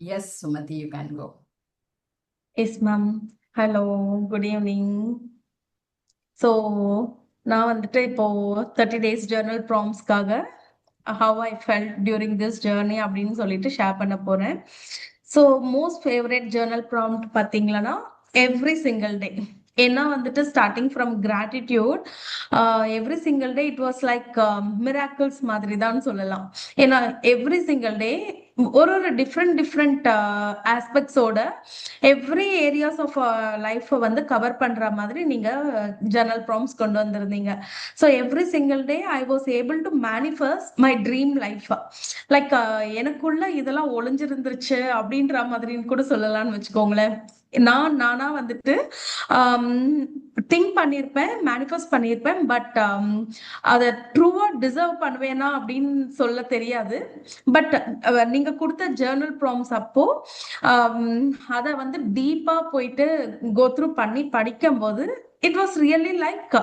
Yes, Sumati, you can go. Yes, ma'am. Hello, good evening. So, நான் வந்துட்டு இப்போ 30 days journal promptsக்காக how I felt during this journey அப்படின்னு சொல்லிட்டு share பண்ண போறேன். So most favourite journal prompt பார்த்தீங்களன்னா every single day. ஏன்னா வந்துட்டு starting from gratitude every single day it was like miracles மாதிரி தான் சொல்லலாம். ஏன்னா எவ்ரி சிங்கிள் டே ஒரு ஒரு டிஃப்ரெண்ட் டிஃப்ரெண்ட் ஆஸ்பெக்ட்ஸோட எவ்ரி ஏரியாஸ் ஆஃப் லைஃப்பை வந்து கவர் பண்ற மாதிரி நீங்க ஜர்னல் ப்ராம்ஸ் கொண்டு வந்திருந்தீங்க. So every single day I was able to manifest my dream life. Like எனக்குள்ள இதெல்லாம் ஒளிஞ்சிருந்துருச்சு அப்படின்ற மாதிரின்னு கூட சொல்லலாம்னு வச்சுக்கோங்களேன். நானா வந்துட்டு திங்க் பண்ணியிருப்பேன், மேனிஃபெஸ்ட் பண்ணியிருப்பேன். பட் அதை ட்ரூவா டிசர்வ் பண்ணுவேனா அப்படின்னு சொல்ல தெரியாது. பட் நீங்க கொடுத்த ஜேர்னல் ப்ராம்ஸ் அப்போ அதை வந்து டீப்பா போயிட்டு கோ த்ரூ பண்ணி படிக்கும் போது it was really like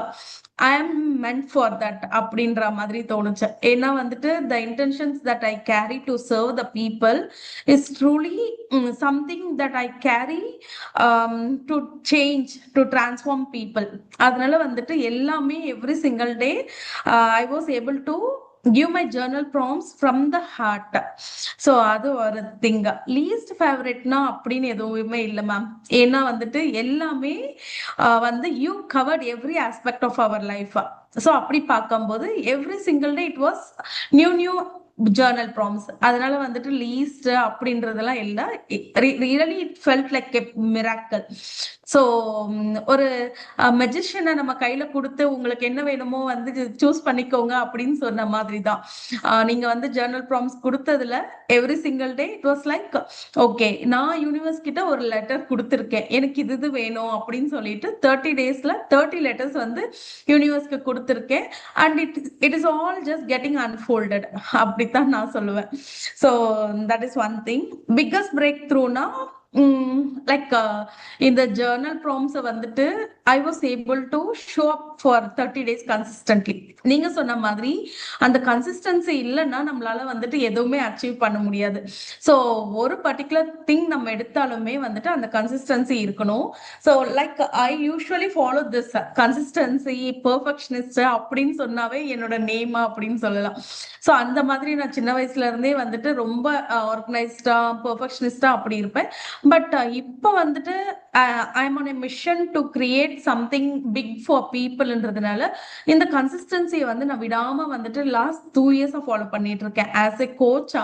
I am meant for that அப்படின்ற மாதிரி தோணுச்சு. ஏன்னா வந்துட்டு the intentions that I carry to serve the people is truly something that I carry to change to transform people. அதனால வந்துட்டு எல்லாமே every single day I was able to give my journal prompts from the heart. So அது ஒரு thing. Least ஃபேவரட்னா அப்படின்னு எதுவுமே இல்லை ma'am. ஏன்னா வந்துட்டு எல்லாமே வந்து you covered every aspect of our life. So அப்படி பார்க்கும்போது every single day it was new new journal prompts. அதனால வந்துட்டு லீஸ்ட் அப்படின்றதெல்லாம் இல்லை. Really it felt like a miracle. So ஒரு மெஜிஷியனை நம்ம கையில கொடுத்து உங்களுக்கு என்ன வேணுமோ வந்து சூஸ் பண்ணிக்கோங்க அப்படின்னு சொன்ன மாதிரி தான். நீங்க வந்து ஜேர்னல் ப்ராம்ஸ் கொடுத்ததுல every single day it was like okay, நான் யூனிவர்ஸ் கிட்ட ஒரு லெட்டர் கொடுத்துருக்கேன், எனக்கு இது வேணும் அப்படின்னு சொல்லிட்டு 30 daysல 30 letters வந்து யூனிவர்ஸ்க்கு கொடுத்துருக்கேன். And it is all just getting unfolded அப்படித்தான் நான் சொல்லுவேன். So that is one thing. Biggest break த்ரூனா லைக் இந்த ஜேர்னல் ப்ராம்ஸை வந்துட்டு I was able to show up for 30 days consistently. நீங்க சொன்ன மாதிரி அந்த கன்சிஸ்டன்சி இல்லைன்னா நம்மளால வந்துட்டு எதுவுமே அச்சீவ் பண்ண முடியாது. ஸோ ஒரு பர்டிகுலர் திங் நம்ம எடுத்தாலுமே வந்துட்டு அந்த கன்சிஸ்டன்சி இருக்கணும். So like I usually follow this consistency. Perfectionist அப்படின்னு சொன்னாவே என்னோட நேமா அப்படின்னு சொல்லலாம். ஸோ அந்த மாதிரி நான் சின்ன வயசுல இருந்தே வந்துட்டு ரொம்ப ஆர்கனைஸ்டா பெர்ஃபெக்ஷனிஸ்டா அப்படி இருப்பேன். பட் இப்போ வந்துட்டு I am on a mission to create something big for பீப்புள்ன்றதுனால இந்த கன்சிஸ்டன்சியை வந்து நான் விடாம வந்துட்டு லாஸ்ட் 2 years ஃபாலோ பண்ணிட்டு இருக்கேன். As a Kotecha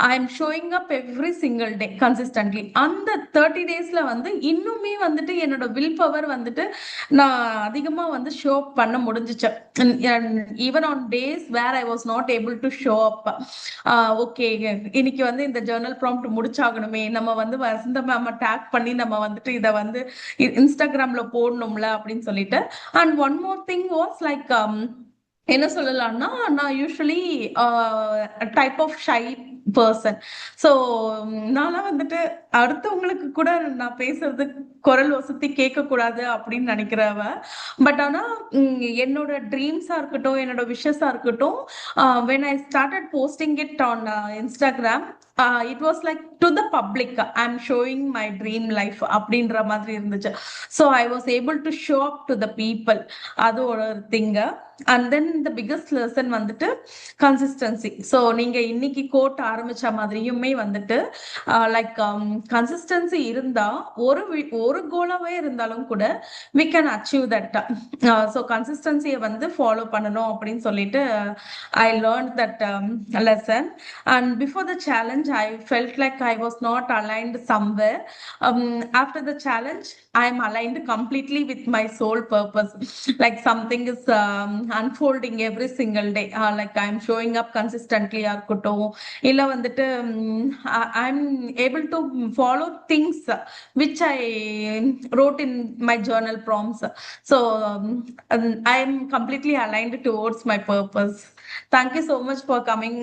I am showing up every single day consistently. அந்த 30 daysல வந்து இன்னுமே வந்துட்டு என்னோட வில் பவர் வந்துட்டு நான் அதிகமா வந்து ஷோ அப் பண்ண முடிஞ்சிச்சு. Even on days where I was not able to show up. Okay, இன்னைக்கு வந்து இந்த ஜேர்னல் ப்ராம்ப்ட் முடிச்சாகணுமே, நம்ம வந்து வசந்த மேம டேக் பண்ணி நம்ம வந்துட்டு இதை வந்து இன்ஸ்டாகிராம்ல போடணும்ல அப்படின்னு சொல்லிட்டு. And one more thing was like என்ன சொல்லலாம்னா, நான் usually type of shy person. So நான்லாம் வந்துட்டு அடுத்தவங்களுக்கு கூட நான் பேசுறது குரல் வசதி கேட்கக்கூடாது அப்படின்னு நினைக்கிறவ. பட் ஆனால் என்னோட ட்ரீம்ஸாக இருக்கட்டும், என்னோட விஷஸாக இருக்கட்டும், when I started posting it on Instagram, it was like to the public I'm showing my dream life அப்படின்ற மாதிரி இருந்துச்சு. So I was able to show up to the people. அது ஒரு திங்க. And then the biggest lesson வந்துட்டு consistency. So நீங்க இன்னைக்கு code ஆரம்பிச்ச மாதிரியுமே வந்துட்டு லைக் கன்சிஸ்டன்சி இருந்தா ஒரு கோலாவே இருந்தாலும் கூட we can achieve that. So கன்சிஸ்டன்சியை வந்து ஃபாலோ பண்ணணும் அப்படின்னு சொல்லிட்டு I learned that lesson. And before the challenge I felt like I was not aligned somewhere. After the challenge I am aligned completely with my soul purpose. Like something is unfolding every single day. Like I am showing up consistently இருக்கட்டும், இல்லை வந்துட்டு I'm able to follow things which I wrote in my journal prompts. So I am completely aligned towards my purpose. Thank you so much for coming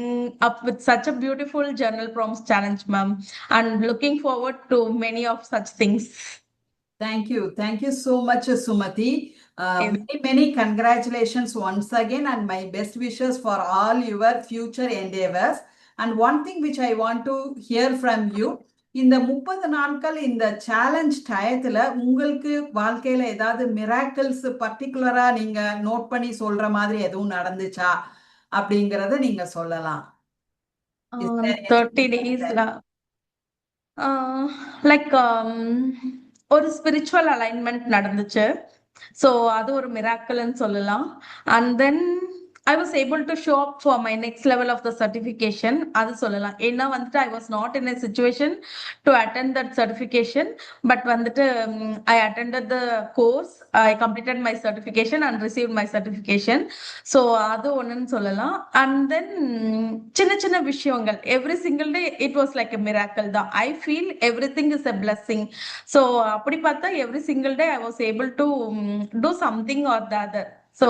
up with such a beautiful journal prompts challenge, ma'am, and looking forward to many of such things. Thank you. Thank you so much, Sumati. Yes. Many congratulations once again, and my best wishes for all your future endeavors. And one thing which I want to hear from you, இந்த 30 நாட்கள் இந்த challenge டயத்துல உங்களுக்கு வாழ்க்கையில ஏதாவது miracles பர்டிகுலரா நீங்க note பண்ணி சொல்ற மாதிரி எதுவும் நடந்துச்சா அப்படிங்கறத நீங்க சொல்லலாம். Is there 30 anything like days that? Like ஒரு ஸ்பிரிச்சுவல் அலைன்மெண்ட் நடந்துச்சு. ஸோ அது ஒரு மிராக்கிள்னு சொல்லலாம். And then I was able to show up for my next level of the certification அது சொல்லலாம். ஏன்னா வந்துட்டு I was not in a situation to attend that certification. But வந்துட்டு I attended the course, I completed my certification and receive my certification. So அது ஒன்றுன்னு சொல்லலாம். And then சின்ன சின்ன விஷயங்கள் every single day it was like a miracle தான். I feel every thing is a blessing. So அப்படி பார்த்தா every single day I was able to do something or the other. So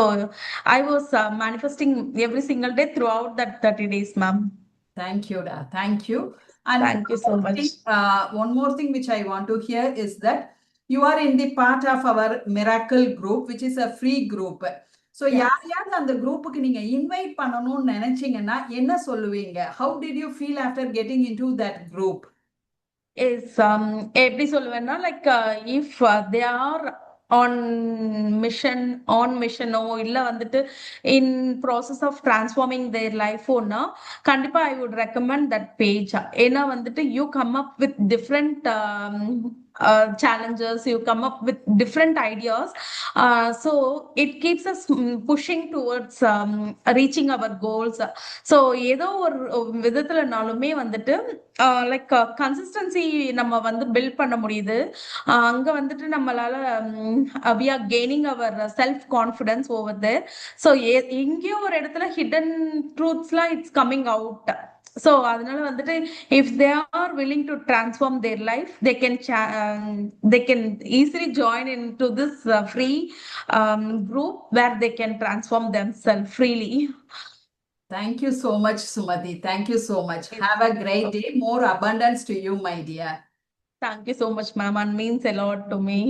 I was manifesting every single day throughout that 30 days, ma'am. Thank you, Da. Thank you. And Thank you so much. one more thing which I want to hear is that you are in the part of our miracle group, which is a free group. So Yes. யாரையாவது அந்த குரூப்புக்கு நீங்க invite பண்ணணும்னு நினைச்சீங்கன்னா என்ன சொல்லுவீங்க? How did you feel after getting into that group? Is எப்படி சொல்லுவேன்னா like if they are on மிஷனோ இல்லை வந்துட்டு in process of transforming their லைஃபோன்னா கண்டிப்பா I would recommend that page. ஏன்னா வந்துட்டு you come up with different challenges, you come up with different ideas, so it keeps us pushing towards reaching our goals. So ஏதோ ஒரு விதத்துலனாலுமே வந்துட்டு like consistency நம்ம வந்து build பண்ண முடியுது. அங்க வந்துட்டு நம்மளால we are gaining our self confidence over there. So எங்கேயோ ஒரு இடத்துல hidden truthsலாம் it's coming out. So அதனால வந்துட்டு if they R willing to transform their life, they can easily join into this free group where they can transform themselves freely. Thank you so much, Sumati. Thank you so much. Have a great day. More abundance to you, my dear. Thank you so much, ma'am, and means a lot to me.